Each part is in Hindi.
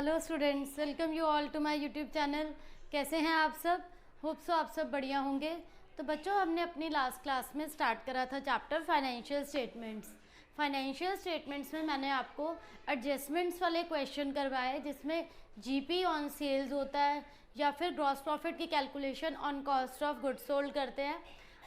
Hello students, welcome you all to my YouTube channel. कैसे हैं आप सब? होप सो आप सब बढ़िया होंगे। तो बच्चों, हमने अपनी लास्ट क्लास में स्टार्ट करा था chapter financial statements. Financial statements में मैंने आपको एडजस्टमेंट्स वाले क्वेश्चन करवाए, जिसमें जीपी ऑन सेल्स होता है या फिर ग्रॉस प्रॉफिट की calculation on cost of goods sold करते हैं।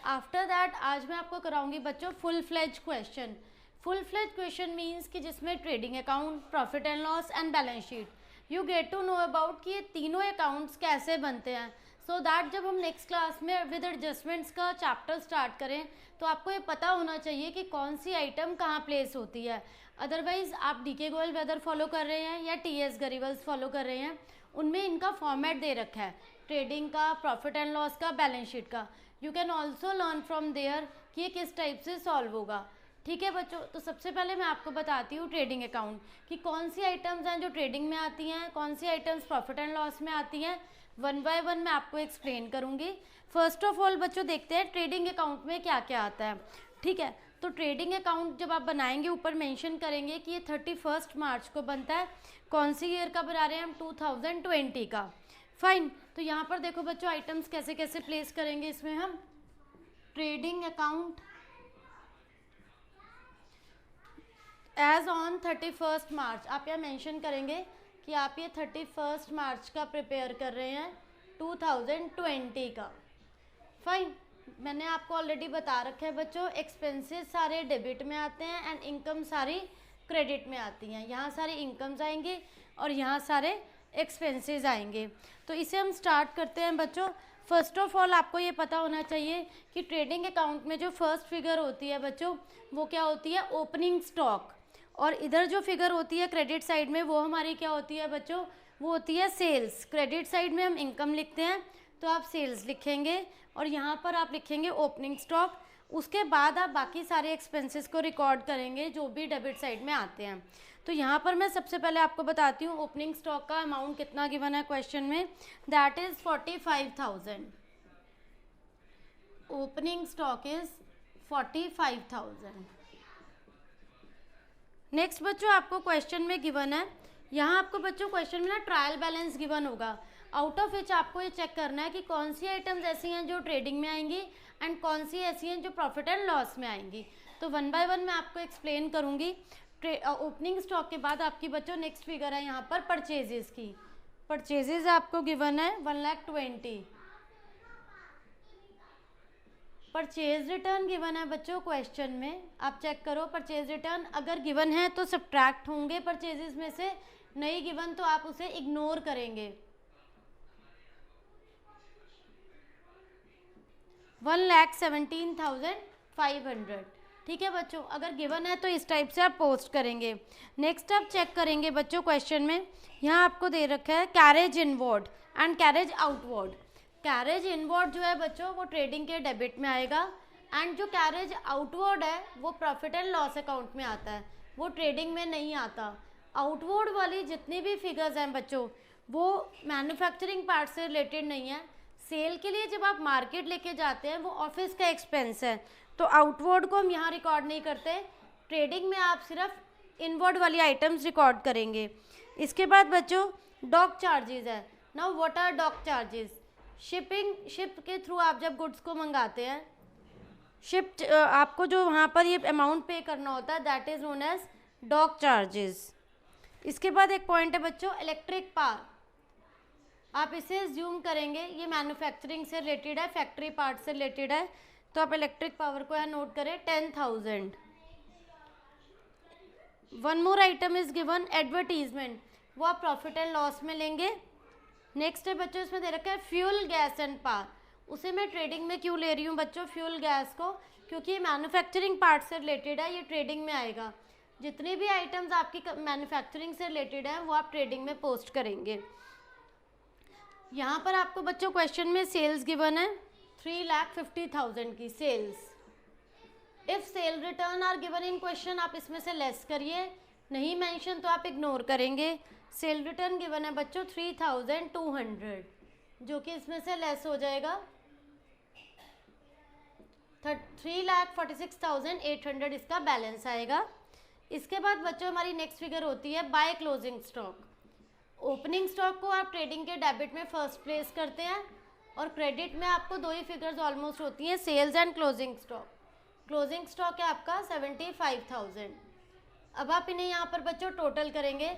आफ्टर दैट आज मैं आपको कराऊंगी बच्चों full fledge question. Full fledge question means कि जिसमें trading account, profit and loss and balance sheet you get to know about कि ये तीनों अकाउंट्स कैसे बनते हैं, सो दैट जब हम नेक्स्ट क्लास में विद एडजस्टमेंट्स का चैप्टर स्टार्ट करें तो आपको ये पता होना चाहिए कि कौन सी आइटम कहाँ प्लेस होती है। अदरवाइज आप डीके गोयल वेदर फॉलो कर रहे हैं या टीएस गरीवल्स फॉलो कर रहे हैं, उनमें इनका फॉर्मेट दे रखा है ट्रेडिंग का, प्रॉफिट एंड लॉस का, बैलेंस शीट का। You can also learn from there कि ये किस टाइप से सॉल्व होगा। ठीक है बच्चों, तो सबसे पहले मैं आपको बताती हूँ ट्रेडिंग अकाउंट कि कौन सी आइटम्स हैं जो ट्रेडिंग में आती हैं, कौन सी आइटम्स प्रॉफिट एंड लॉस में आती हैं। वन बाय वन मैं आपको एक्सप्लेन करूँगी। फर्स्ट ऑफ ऑल बच्चों देखते हैं ट्रेडिंग अकाउंट में क्या क्या आता है। ठीक है, तो ट्रेडिंग अकाउंट जब आप बनाएंगे ऊपर मेंशन करेंगे कि ये 31 मार्च को बनता है। कौन सी ईयर का बना रहे हैं हम? 2020 का। फाइन, तो यहाँ पर देखो बच्चों आइटम्स कैसे कैसे प्लेस करेंगे इसमें हम। ट्रेडिंग अकाउंट एज ऑन 31 मार्च, आप यहाँ मेंशन करेंगे कि आप ये 31 मार्च का प्रिपेयर कर रहे हैं 2020 का। फाइन, मैंने आपको ऑलरेडी बता रखा है बच्चों, एक्सपेंसेस सारे डेबिट में आते हैं एंड इनकम सारी क्रेडिट में आती हैं। यहाँ सारे इनकम्स आएंगे और यहाँ सारे एक्सपेंसेस आएंगे। तो इसे हम स्टार्ट करते हैं बच्चों। फर्स्ट ऑफ ऑल आपको ये पता होना चाहिए कि ट्रेडिंग अकाउंट में जो फर्स्ट फिगर होती है बच्चों वो क्या होती है? Opening stock. और इधर जो फिगर होती है क्रेडिट साइड में वो हमारी क्या होती है बच्चों? वो होती है सेल्स। क्रेडिट साइड में हम इनकम लिखते हैं तो आप सेल्स लिखेंगे और यहाँ पर आप लिखेंगे ओपनिंग स्टॉक। उसके बाद आप बाकी सारे एक्सपेंसेस को रिकॉर्ड करेंगे जो भी डेबिट साइड में आते हैं। तो यहाँ पर मैं सबसे पहले आपको बताती हूँ ओपनिंग स्टॉक का अमाउंट कितना गिवन है क्वेश्चन में, that is 45,000। Opening stock is 45,000। Next बच्चों आपको क्वेश्चन में गिवन है, यहाँ आपको बच्चों क्वेश्चन में ना ट्रायल बैलेंस गिवन होगा। आउट ऑफ विच आपको ये चेक करना है कि कौन सी आइटम्स ऐसी हैं जो ट्रेडिंग में आएंगी एंड कौन सी ऐसी हैं जो प्रॉफिट एंड लॉस में आएंगी। तो वन बाय वन मैं आपको एक्सप्लेन करूँगी। ओपनिंग स्टॉक के बाद आपकी बच्चों नेक्स्ट फिगर है यहाँ पर परचेजेस की। परचेजेस आपको गिवन है 1,20,000। परचेज रिटर्न गिवन है बच्चों क्वेश्चन में, आप चेक करो परचेज रिटर्न अगर गिवन है तो सब्ट्रैक्ट होंगे परचेजेस में से, नहीं गिवन तो आप उसे इग्नोर करेंगे। 1,17,500। ठीक है बच्चों, अगर गिवन है तो इस टाइप से आप पोस्ट करेंगे। नेक्स्ट आप चेक करेंगे बच्चों क्वेश्चन में, यहाँ आपको दे रखा है carriage inward and carriage outward. Carriage inward जो है बच्चों वो ट्रेडिंग के डेबिट में आएगा एंड जो कैरेज आउटवर्ड है वो प्रॉफिट एंड लॉस अकाउंट में आता है, वो ट्रेडिंग में नहीं आता। आउटवर्ड वाली जितनी भी फिगर्स हैं बच्चों वो मैन्युफैक्चरिंग पार्ट से रिलेटेड नहीं है। सेल के लिए जब आप मार्केट लेके जाते हैं वो ऑफिस का एक्सपेंस है, तो आउटवर्ड को हम यहाँ रिकॉर्ड नहीं करते। ट्रेडिंग में आप सिर्फ इनवर्ड वाली आइटम्स रिकॉर्ड करेंगे। इसके बाद बच्चों डॉक चार्जेस है। Now what are dock charges? Ship के थ्रू आप जब गुड्स को मंगाते हैं, आपको जो वहाँ पर ये अमाउंट पे करना होता है that is known as dock charges. इसके बाद एक पॉइंट है बच्चों इलेक्ट्रिक पावर। आप इसे ज्यूम करेंगे ये मैन्युफैक्चरिंग से रिलेटेड है, फैक्ट्री पार्ट से रिलेटेड है, तो आप इलेक्ट्रिक पावर को यहाँ नोट करें 10,000। One more item is given advertisement, वो आप प्रॉफिट एंड लॉस में लेंगे। नेक्स्ट है बच्चों इसमें दे रखा है फ्यूल, गैस एंड पावर। उसे मैं ट्रेडिंग में क्यों ले रही हूँ बच्चों फ्यूल गैस को? क्योंकि ये मैन्युफैक्चरिंग पार्ट से रिलेटेड है, ये ट्रेडिंग में आएगा। जितनी भी आइटम्स आपकी मैन्युफैक्चरिंग से रिलेटेड है वो आप ट्रेडिंग में पोस्ट करेंगे। यहाँ पर आपको बच्चों क्वेश्चन में सेल्स गिवन है 3,50,000 की sales. If sale return are given in question आप इसमें से लेस करिए, नहीं मेंशन तो आप इग्नोर करेंगे। सेल रिटर्न गिवन है बच्चों 3,200 जो कि इसमें से लेस हो जाएगा 3,46,800 इसका बैलेंस आएगा। इसके बाद बच्चों हमारी नेक्स्ट फिगर होती है by closing stock. Opening stock को आप ट्रेडिंग के डेबिट में फर्स्ट प्लेस करते हैं और क्रेडिट में आपको दो ही फिगर्स ऑलमोस्ट होती हैं, sales and closing stock. Closing stock है आपका 75,000। अब आप इन्हें यहाँ पर बच्चों टोटल करेंगे,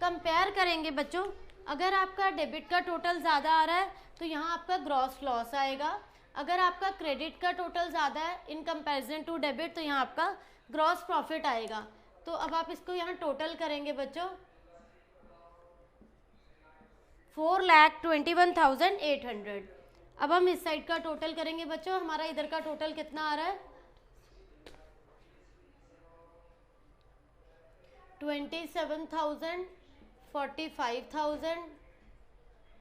कंपेयर करेंगे बच्चों। अगर आपका डेबिट का टोटल ज़्यादा आ रहा है तो यहाँ आपका ग्रॉस लॉस आएगा। अगर आपका क्रेडिट का टोटल ज़्यादा है इन कंपैरिजन टू डेबिट तो यहाँ आपका ग्रॉस प्रॉफिट आएगा। तो अब आप इसको यहाँ टोटल करेंगे बच्चों, 4,21,800। अब हम इस साइड का टोटल करेंगे बच्चों, हमारा इधर का टोटल कितना आ रहा है, 27,000, 45,000,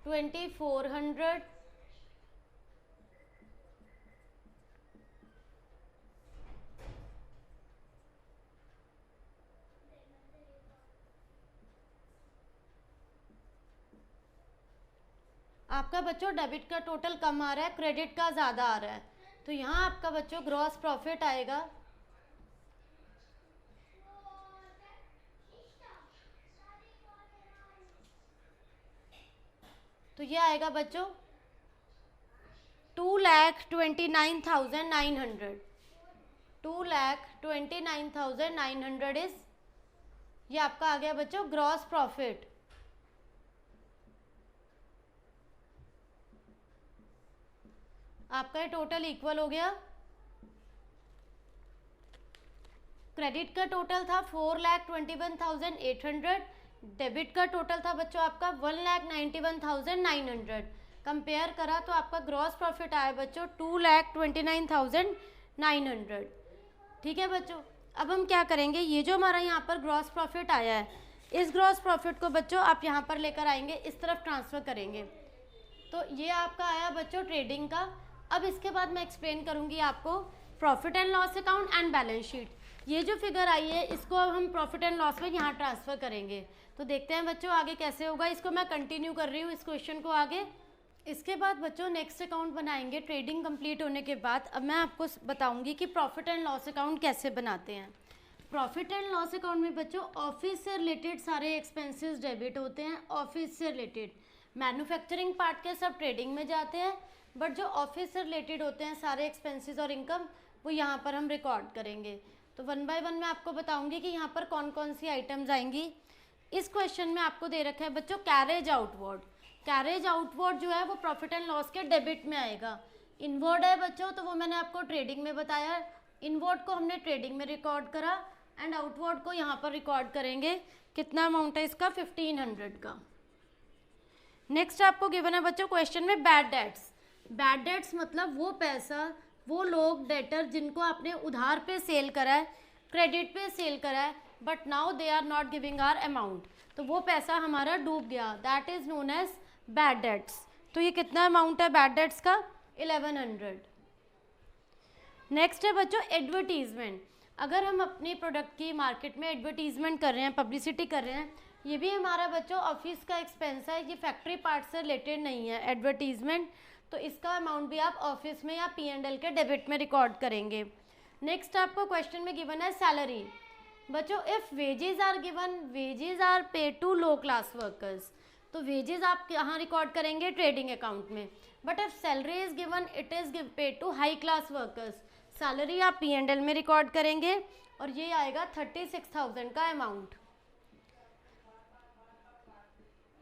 2,400, आपका बच्चों डेबिट का टोटल कम आ रहा है, क्रेडिट का ज़्यादा आ रहा है, तो यहाँ आपका बच्चों ग्रॉस प्रॉफिट आएगा, तो ये आएगा बच्चों 2,29,900। 2,29,900 इज, ये आपका आ गया बच्चों ग्रॉस प्रॉफिट। आपका ये टोटल इक्वल हो गया, क्रेडिट का टोटल था 4,21,800, डेबिट का टोटल था बच्चों आपका 1,91,900। कंपेयर करा तो आपका ग्रॉस प्रॉफिट आया बच्चों 2,29,900। ठीक है बच्चों, अब हम क्या करेंगे, ये जो हमारा यहाँ पर ग्रॉस प्रॉफिट आया है, इस ग्रॉस प्रॉफिट को बच्चों आप यहाँ पर लेकर आएंगे, इस तरफ ट्रांसफ़र करेंगे। तो ये आपका आया बच्चों ट्रेडिंग का। अब इसके बाद मैं एक्सप्लेन करूँगी आपको profit and loss account and balance sheet. ये जो फिगर आई है इसको अब हम प्रॉफिट एंड लॉस में यहाँ ट्रांसफ़र करेंगे। तो देखते हैं बच्चों आगे कैसे होगा। इसको मैं कंटिन्यू कर रही हूँ इस क्वेश्चन को आगे। इसके बाद बच्चों नेक्स्ट अकाउंट बनाएंगे ट्रेडिंग कंप्लीट होने के बाद। अब मैं आपको बताऊंगी कि प्रॉफिट एंड लॉस अकाउंट कैसे बनाते हैं। प्रॉफिट एंड लॉस अकाउंट में बच्चों ऑफिस से रिलेटेड सारे एक्सपेंसेस डेबिट होते हैं। ऑफिस से रिलेटेड मैन्युफैक्चरिंग पार्ट के सब ट्रेडिंग में जाते हैं, बट जो ऑफिस से रिलेटेड होते हैं सारे एक्सपेंसेस और इनकम वो यहाँ पर हम रिकॉर्ड करेंगे। तो वन बाय वन मैं आपको बताऊंगी कि यहाँ पर कौन कौन सी आइटम्स आएंगी। इस क्वेश्चन में आपको दे रखा है बच्चों कैरेज आउटवर्ड। कैरेज आउटवर्ड जो है वो प्रॉफिट एंड लॉस के डेबिट में आएगा। इनवर्ड है बच्चों तो वो मैंने आपको ट्रेडिंग में बताया। इनवर्ड को हमने ट्रेडिंग में रिकॉर्ड करा एंड आउटवर्ड को यहाँ पर रिकॉर्ड करेंगे। कितना अमाउंट है इसका, 1,500 का। नेक्स्ट आपको गिवन है बच्चों क्वेश्चन में बैड डेट्स। बैड डेट्स मतलब वो पैसा, वो लोग डेटर जिनको आपने उधार पे सेल करा है, क्रेडिट पे सेल करा है, but now they are not giving our amount, तो वो पैसा हमारा डूब गया, that is known as bad debts. तो ये कितना अमाउंट है बैड डेट्स का, 1,100। नेक्स्ट है बच्चों एडवर्टीजमेंट। अगर हम अपनी प्रोडक्ट की मार्केट में एडवर्टीजमेंट कर रहे हैं, पब्लिसिटी कर रहे हैं, ये भी हमारा बच्चों ऑफिस का एक्सपेंस है, ये फैक्ट्री पार्ट से रिलेटेड नहीं है एडवर्टीजमेंट, तो इसका अमाउंट भी आप ऑफिस में या P&L के डेबिट में रिकॉर्ड करेंगे। नेक्स्ट आपको क्वेश्चन में गिवन है सैलरी। बच्चों if wages are given, wages are paid to low class workers, तो वेजेस आप यहाँ रिकॉर्ड करेंगे ट्रेडिंग अकाउंट में, but if salary is given it is paid to high class workers, salary आप P&L में रिकॉर्ड करेंगे और ये आएगा 36,000 का अमाउंट।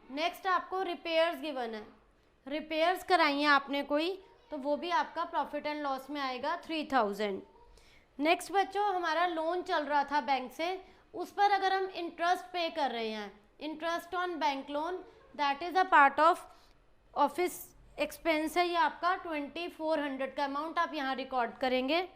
नेक्स्ट आपको रिपेयर्स गिवन है, रिपेयर्स कराइए आपने कोई, तो वो भी आपका प्रॉफिट एंड लॉस में आएगा 3,000। नेक्स्ट बच्चों हमारा लोन चल रहा था बैंक से, उस पर अगर हम इंटरेस्ट पे कर रहे हैं, interest on bank loan, that is a part of office expense है, ये आपका 2,400 का अमाउंट आप यहाँ रिकॉर्ड करेंगे।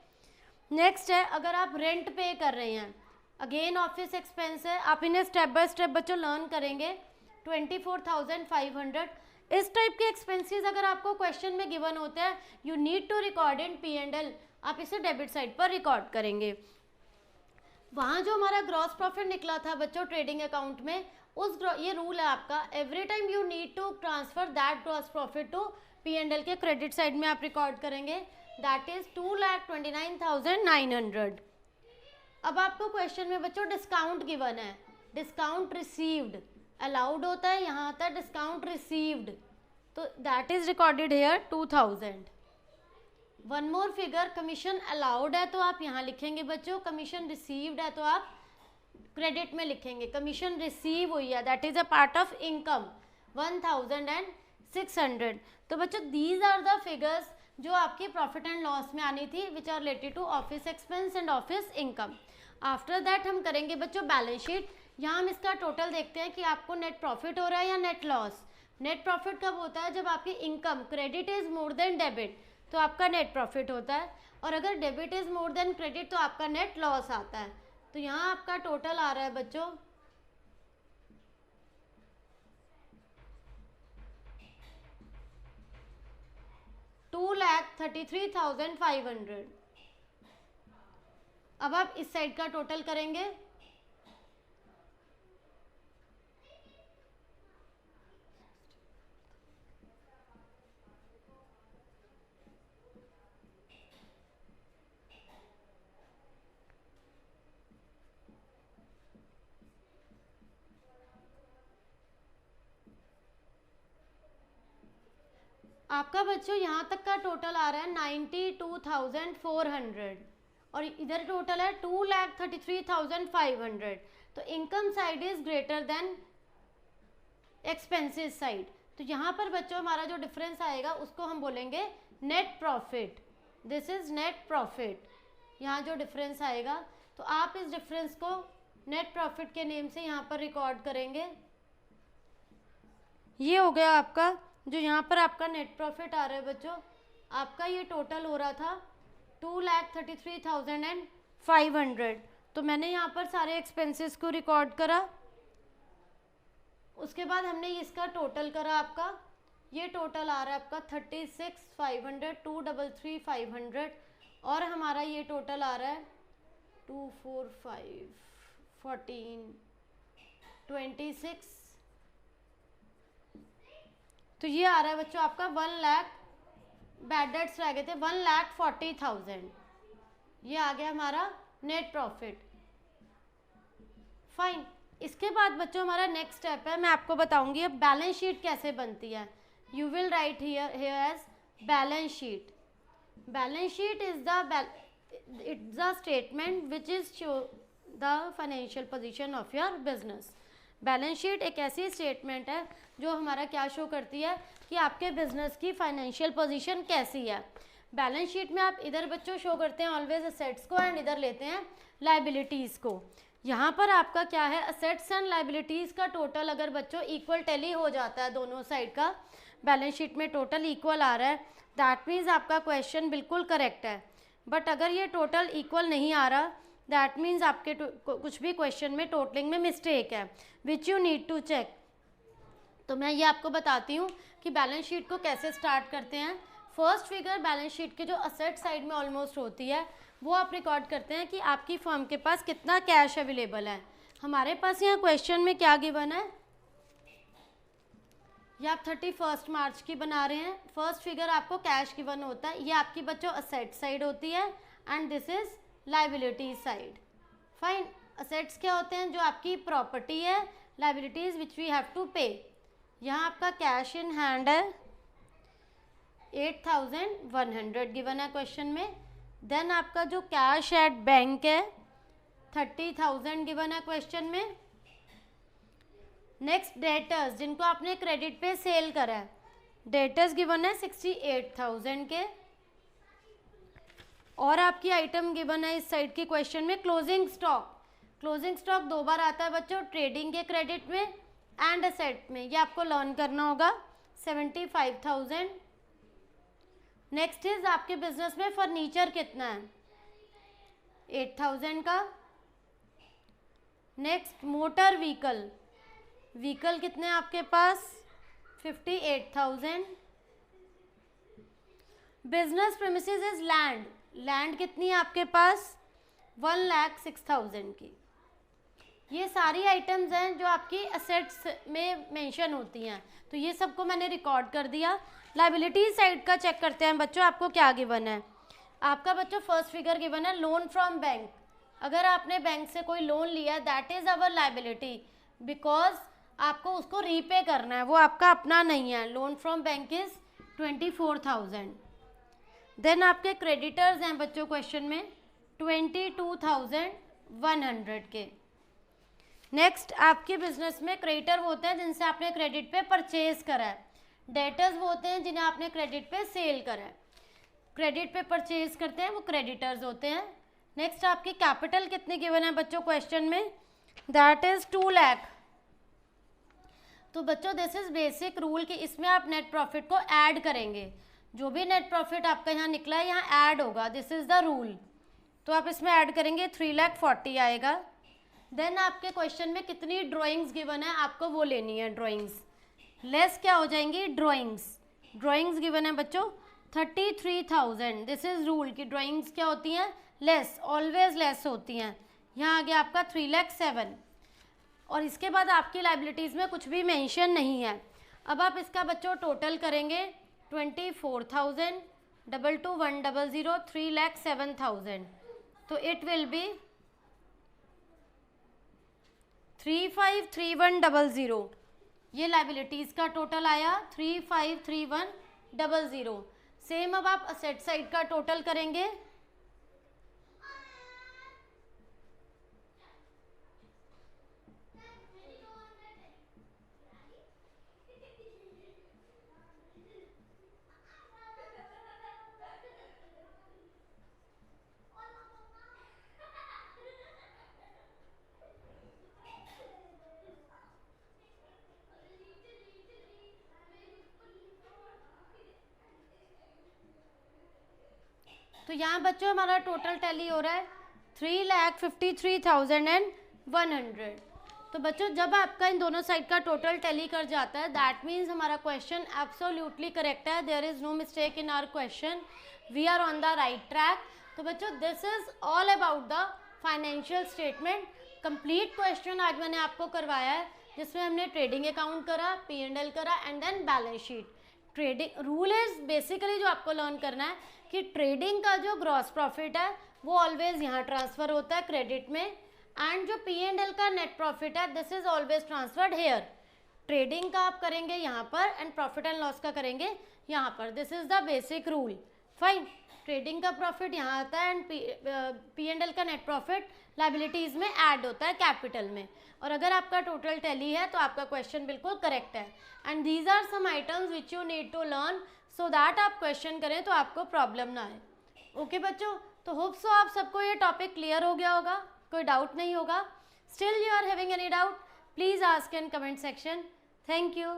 नेक्स्ट है अगर आप रेंट पे कर रहे हैं, अगेन ऑफिस एक्सपेंस है, आप इन्हें स्टेप बाय स्टेप बच्चों लर्न करेंगे। 24,500 इस टाइप के एक्सपेंसेस अगर आपको क्वेश्चन में गिवन होते हैं, you need to record in P&L, आप इसे डेबिट साइड पर रिकॉर्ड करेंगे। वहाँ जो हमारा ग्रॉस प्रॉफिट निकला था बच्चों ट्रेडिंग अकाउंट में, उस ये रूल है आपका, every time you need to transfer that gross profit to P&L के क्रेडिट साइड में आप रिकॉर्ड करेंगे, दैट इज 2,29,900। अब आपको क्वेश्चन में बच्चों डिस्काउंट गिवन है, डिस्काउंट रिसीव्ड अलाउड होता है, यहाँ आता है डिस्काउंट रिसीव्ड, तो that is recorded here 2000। One more figure, commission allowed है तो आप यहाँ लिखेंगे बच्चों, कमीशन रिसीव्ड है तो आप क्रेडिट में लिखेंगे। कमीशन रिसीव हुई है, that is a part of income 1600। तो बच्चों दीज आर द फिगर्स जो आपकी प्रॉफिट एंड लॉस में आनी थी, which are related to office expense and office income. After that हम करेंगे बच्चों बैलेंस शीट। यहाँ हम इसका टोटल देखते हैं कि आपको नेट प्रॉफिट हो रहा है या नेट लॉस। नेट प्रॉफिट कब होता है, जब आपकी income credit is more than debit, तो आपका नेट प्रॉफिट होता है, और अगर debit is more than credit तो आपका नेट लॉस आता है। तो यहाँ आपका टोटल आ रहा है बच्चों 2,33,500। अब आप इस साइड का टोटल करेंगे, आपका बच्चों यहाँ तक का टोटल आ रहा है 92,400 और इधर टोटल है 2,33,500। तो income side is greater than expenses side. तो यहाँ पर बच्चों हमारा जो डिफरेंस आएगा उसको हम बोलेंगे net profit. This is net profit, यहाँ जो डिफरेंस आएगा, तो आप इस डिफरेंस को नेट प्रॉफिट के नेम से यहाँ पर रिकॉर्ड करेंगे। ये हो गया आपका जो यहाँ पर आपका नेट प्रॉफिट आ रहा है बच्चों, आपका ये टोटल हो रहा था 2,33,500। तो मैंने यहाँ पर सारे एक्सपेंसेस को रिकॉर्ड करा, उसके बाद हमने इसका टोटल करा। आपका ये टोटल आ रहा है आपका 36,500, 2,33,500, और हमारा ये टोटल आ रहा है 2, 4, 5, 14, 26। तो ये आ रहा है बच्चों आपका 1 लाख, बैड डेट्स रह गए थे 1,40,000। ये आ गया हमारा नेट प्रॉफिट। फाइन। इसके बाद बच्चों हमारा नेक्स्ट स्टेप है, मैं आपको बताऊंगी अब बैलेंस शीट कैसे बनती है। You will write here as balance sheet. Balance sheet is the statement which is show the financial position of your business. Balance sheet एक ऐसी स्टेटमेंट है जो हमारा क्या शो करती है कि आपके बिजनेस की फाइनेंशियल पोजीशन कैसी है। बैलेंस शीट में आप इधर बच्चों शो करते हैं ऑलवेज असेट्स को एंड इधर लेते हैं लाइबिलिटीज़ को। यहाँ पर आपका क्या है, असेट्स एंड लाइबिलिटीज़ का टोटल अगर बच्चों इक्वल टैली हो जाता है, दोनों साइड का बैलेंस शीट में टोटल इक्वल आ रहा है, दैट मीन्स आपका क्वेश्चन बिल्कुल करेक्ट है। बट अगर ये टोटल इक्वल नहीं आ रहा, दैट मीन्स आपके कुछ भी क्वेश्चन में टोटलिंग में मिस्टेक है, which you need to check. तो मैं ये आपको बताती हूँ कि बैलेंस शीट को कैसे स्टार्ट करते हैं। फर्स्ट फिगर बैलेंस शीट के जो असेट साइड में ऑलमोस्ट होती है वो आप रिकॉर्ड करते हैं कि आपकी फर्म के पास कितना कैश अवेलेबल है। हमारे पास यहाँ क्वेश्चन में क्या गिवन है, ये आप 31 मार्च की बना रहे हैं। फर्स्ट फिगर आपको कैश गिवन होता है, ये आपकी बच्चों असेट साइड होती है and this is liability side. Fine. Assets क्या होते हैं, जो आपकी प्रॉपर्टी है, liabilities which we have to pay. यहाँ आपका कैश इन हैंड है 8,100 गिवन है क्वेश्चन में। देन आपका जो कैश एट बैंक है 30,000 गिवन है क्वेश्चन में। नेक्स्ट डेटर्स, जिनको आपने क्रेडिट पे सेल करा है, डेटर्स गिवन है 68,000 के। और आपकी आइटम गिवन है इस साइड की क्वेश्चन में क्लोजिंग स्टॉक। क्लोजिंग स्टॉक दो बार आता है बच्चों, ट्रेडिंग के क्रेडिट में एंड असेट में, ये आपको लर्न करना होगा 75,000। नेक्स्ट इज आपके बिजनेस में फर्नीचर कितना है 8,000 का। नेक्स्ट मोटर व्हीकल, व्हीकल कितने हैं आपके पास 58,000। Business premises is land, land कितनी है आपके पास 1,06,000 की। ये सारी आइटम्स हैं जो आपकी असेट्स में मेंशन होती हैं, तो ये सबको मैंने रिकॉर्ड कर दिया। लाइबिलिटी साइड का चेक करते हैं बच्चों, आपको क्या गिवन है। आपका बच्चों फर्स्ट फिगर गिवन है लोन फ्रॉम बैंक। अगर आपने बैंक से कोई लोन लिया that is our liability, because आपको उसको रीपे करना है, वो आपका अपना नहीं है। Loan from bank is 24,000। Then आपके क्रेडिटर्स हैं बच्चों क्वेश्चन में 22,100 के। नेक्स्ट आपके बिजनेस में क्रेडिटर होते हैं जिनसे आपने क्रेडिट पे परचेज करा है। डेटर्स वो होते हैं जिन्हें आपने क्रेडिट पे सेल करा है। क्रेडिट पे परचेज करते हैं वो क्रेडिटर्स होते हैं। नेक्स्ट आपकी कैपिटल कितनी गिवन है बच्चों क्वेश्चन में, दैट इज 2 लाख। तो बच्चों दिस इज बेसिक रूल कि इसमें आप नेट प्रॉफिट को ऐड करेंगे। जो भी नेट प्रॉफिट आपका यहाँ निकला है यहाँ ऐड होगा, दिस इज द रूल। तो आप इसमें ऐड करेंगे 3,40,000 आएगा। देन आपके क्वेश्चन में कितनी ड्राइंग्स गिवन है आपको वो लेनी है, ड्राइंग्स लेस क्या हो जाएंगी, ड्राइंग्स गिवन है बच्चों 33,000। दिस इज रूल कि ड्राइंग्स क्या होती हैं, लेस, ऑलवेज लेस होती हैं। यहाँ आ गया आपका 3,07,000 और इसके बाद आपकी लाइबिलिटीज़ में कुछ भी मेंशन नहीं है। अब आप इसका बच्चों टोटल करेंगे 24,000 22,100 3,07,000, तो इट विल बी 353100। ये लाइबिलिटीज़ का टोटल आया 353100। सेम अब आप असेट साइड का टोटल करेंगे, तो यहाँ बच्चों हमारा टोटल टैली हो रहा है 3,53,100। तो बच्चों जब आपका इन दोनों साइड का टोटल टैली कर जाता है दैट मीन्स हमारा क्वेश्चन एब्सोल्युटली करेक्ट है, there is no mistake in our question, we are on the right track. तो बच्चों this is all about the financial statement. Complete question आज मैंने आपको करवाया है जिसमें हमने ट्रेडिंग अकाउंट करा, P&L करा and then balance sheet. Trading rule is basically जो आपको लर्न करना है कि ट्रेडिंग का जो ग्रॉस प्रॉफिट है वो ऑलवेज यहाँ ट्रांसफर होता है क्रेडिट में, एंड जो P&L का नेट प्रॉफिट है this is always transferred here. Trading का आप करेंगे यहाँ पर एंड प्रॉफिट एंड लॉस का करेंगे यहाँ पर, this is the basic rule. Fine, trading का प्रॉफिट यहाँ आता है एंड P&L का नेट प्रॉफिट लाइबिलिटीज में ऐड होता है कैपिटल में। और अगर आपका टोटल टैली है तो आपका क्वेश्चन बिल्कुल करेक्ट है। And these are some items which you need to learn so that आप क्वेश्चन करें तो आपको प्रॉब्लम ना आए। ओके बच्चों, तो होप सो आप सबको ये टॉपिक क्लियर हो गया होगा, कोई डाउट नहीं होगा। Still you are having any doubt please ask in comment section. Thank you.